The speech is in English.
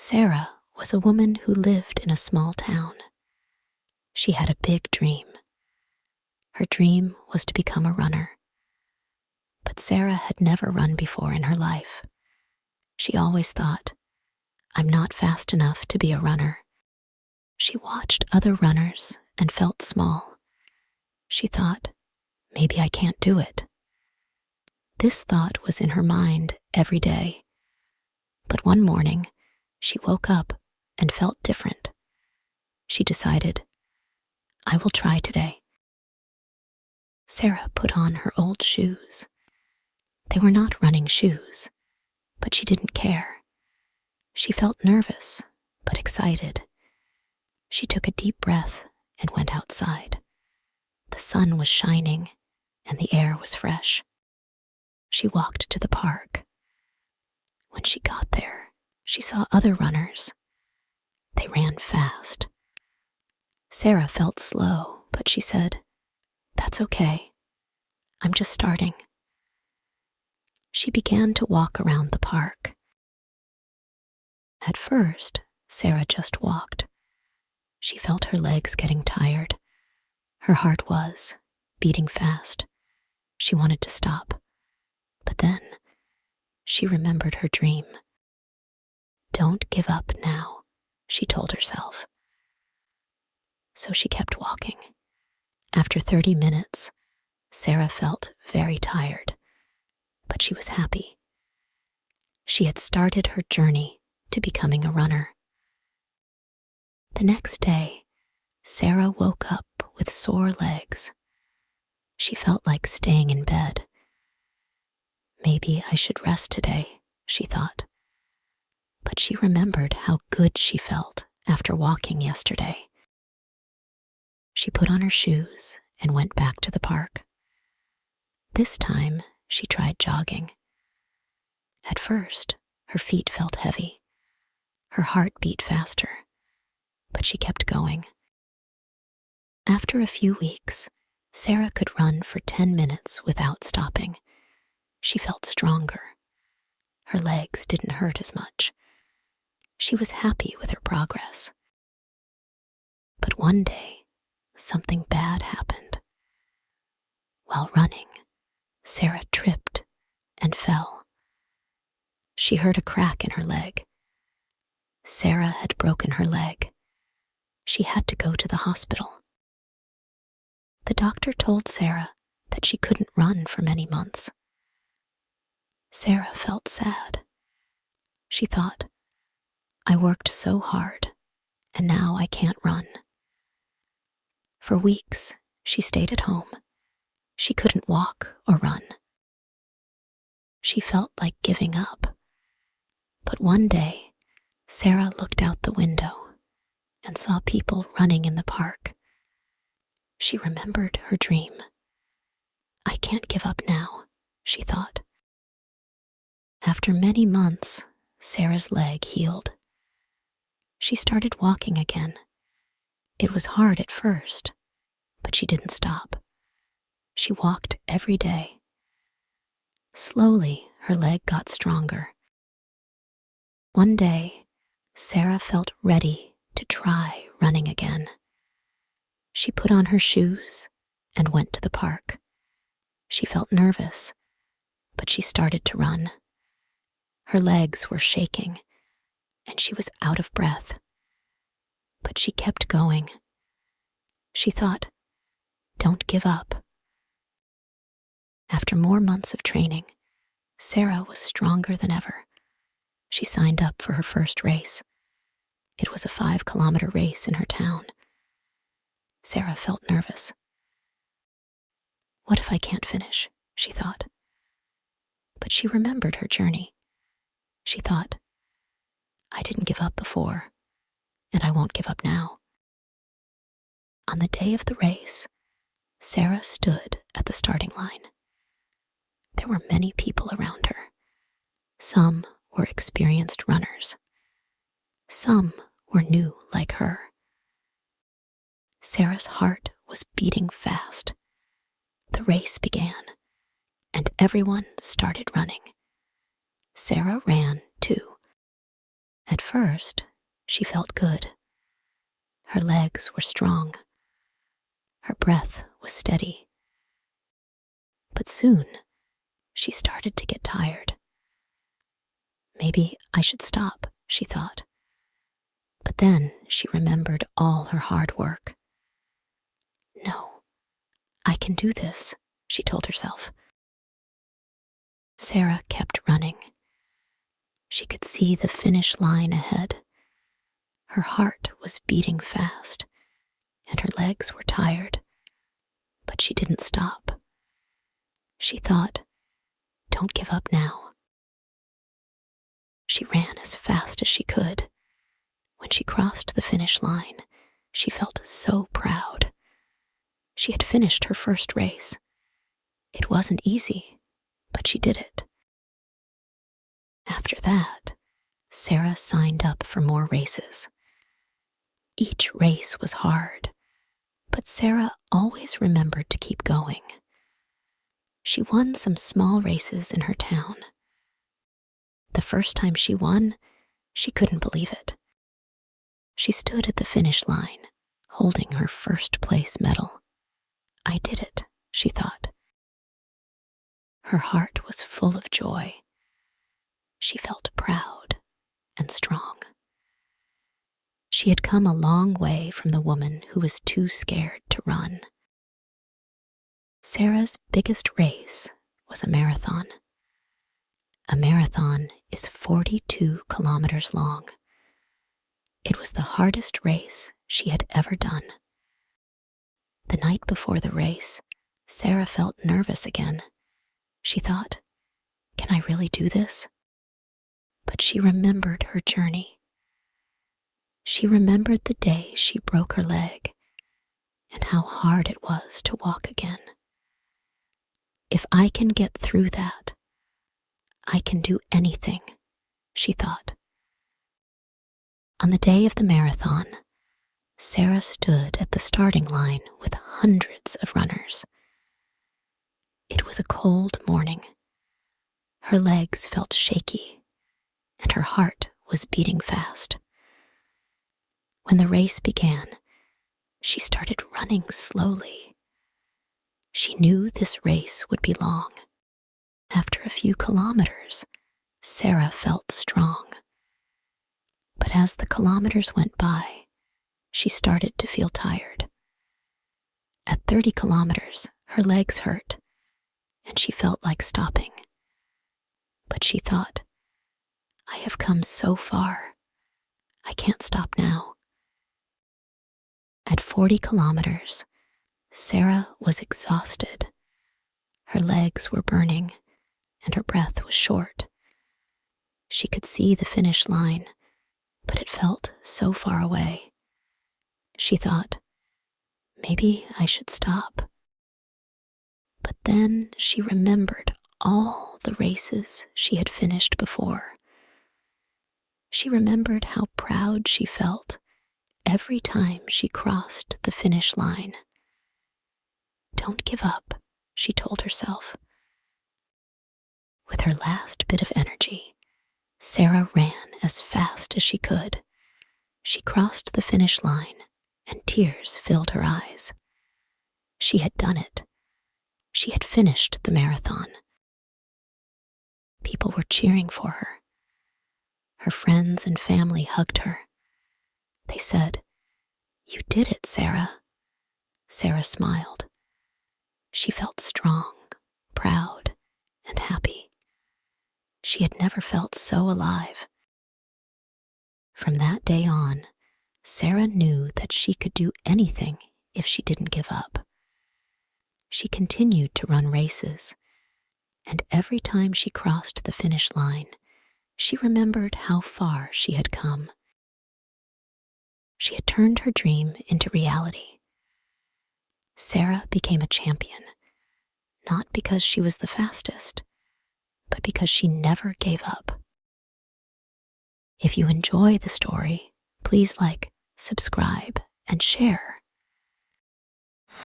Sarah was a woman who lived in a small town. She had a big dream. Her dream was to become a runner. But Sarah had never run before in her life. She always thought, "I'm not fast enough to be a runner." She watched other runners and felt small. She thought, "Maybe I can't do it." This thought was in her mind every day. But one morning, she woke up and felt different. She decided, "I will try today." Sarah put on her old shoes. They were not running shoes, but she didn't care. She felt nervous, but excited. She took a deep breath and went outside. The sun was shining and the air was fresh. She walked to the park. When she got there, she saw other runners. They ran fast. Sarah felt slow, but she said, "That's okay. I'm just starting." She began to walk around the park. At first, Sarah just walked. She felt her legs getting tired. Her heart was beating fast. She wanted to stop. But then, she remembered her dream. "Don't give up now," she told herself. So she kept walking. After 30 minutes, Sarah felt very tired, but she was happy. She had started her journey to becoming a runner. The next day, Sarah woke up with sore legs. She felt like staying in bed. "Maybe I should rest today," she thought. But she remembered how good she felt after walking yesterday. She put on her shoes and went back to the park. This time, she tried jogging. At first, her feet felt heavy. Her heart beat faster, but she kept going. After a few weeks, Sarah could run for 10 minutes without stopping. She felt stronger. Her legs didn't hurt as much. She was happy with her progress. But one day, something bad happened. While running, Sarah tripped and fell. She heard a crack in her leg. Sarah had broken her leg. She had to go to the hospital. The doctor told Sarah that she couldn't run for many months. Sarah felt sad. She thought, "I worked so hard, and now I can't run." For weeks, she stayed at home. She couldn't walk or run. She felt like giving up. But one day, Sarah looked out the window and saw people running in the park. She remembered her dream. "I can't give up now," she thought. After many months, Sarah's leg healed. She started walking again. It was hard at first, but she didn't stop. She walked every day. Slowly, her leg got stronger. One day, Sarah felt ready to try running again. She put on her shoes and went to the park. She felt nervous, but she started to run. Her legs were shaking, and she was out of breath. But she kept going. She thought, "Don't give up." After more months of training, Sarah was stronger than ever. She signed up for her first race. It was a 5-kilometer race in her town. Sarah felt nervous. "What if I can't finish?" she thought. But she remembered her journey. She thought, "I didn't give up before, and I won't give up now." On the day of the race, Sarah stood at the starting line. There were many people around her. Some were experienced runners. Some were new like her. Sarah's heart was beating fast. The race began, and everyone started running. Sarah ran too. At first, she felt good. Her legs were strong. Her breath was steady. But soon, she started to get tired. Maybe I should stop, she thought. But then she remembered all her hard work. No, I can do this, she told herself. Sarah kept running. She could see the finish line ahead. Her heart was beating fast, and her legs were tired. But she didn't stop. She thought, don't give up now. She ran as fast as she could. When she crossed the finish line, she felt so proud. She had finished her first race. It wasn't easy, but she did it. After that, Sarah signed up for more races. Each race was hard, but Sarah always remembered to keep going. She won some small races in her town. The first time she won, she couldn't believe it. She stood at the finish line, holding her first place medal. I did it, she thought. Her heart was full of joy. She felt proud and strong. She had come a long way from the woman who was too scared to run. Sarah's biggest race was a marathon. A marathon is 42 kilometers long. It was the hardest race she had ever done. The night before the race, Sarah felt nervous again. She thought, can I really do this? But she remembered her journey. She remembered the day she broke her leg and how hard it was to walk again. If I can get through that, I can do anything, she thought. On the day of the marathon, Sarah stood at the starting line with hundreds of runners. It was a cold morning. Her legs felt shaky, and her heart was beating fast. When the race began, she started running slowly. She knew this race would be long. After a few kilometers, Sarah felt strong. But as the kilometers went by, she started to feel tired. At 30 kilometers, her legs hurt, and she felt like stopping. But she thought, I have come so far. I can't stop now. At 40 kilometers, Sarah was exhausted. Her legs were burning, and her breath was short. She could see the finish line, but it felt so far away. She thought, maybe I should stop. But then she remembered all the races she had finished before. She remembered how proud she felt every time she crossed the finish line. Don't give up, she told herself. With her last bit of energy, Sarah ran as fast as she could. She crossed the finish line, and tears filled her eyes. She had done it. She had finished the marathon. People were cheering for her. Her friends and family hugged her. They said, "You did it, Sarah." Sarah smiled. She felt strong, proud, and happy. She had never felt so alive. From that day on, Sarah knew that she could do anything if she didn't give up. She continued to run races, and every time she crossed the finish line, she remembered how far she had come. She had turned her dream into reality. Sarah became a champion, not because she was the fastest, but because she never gave up. If you enjoy the story, please like, subscribe, and share.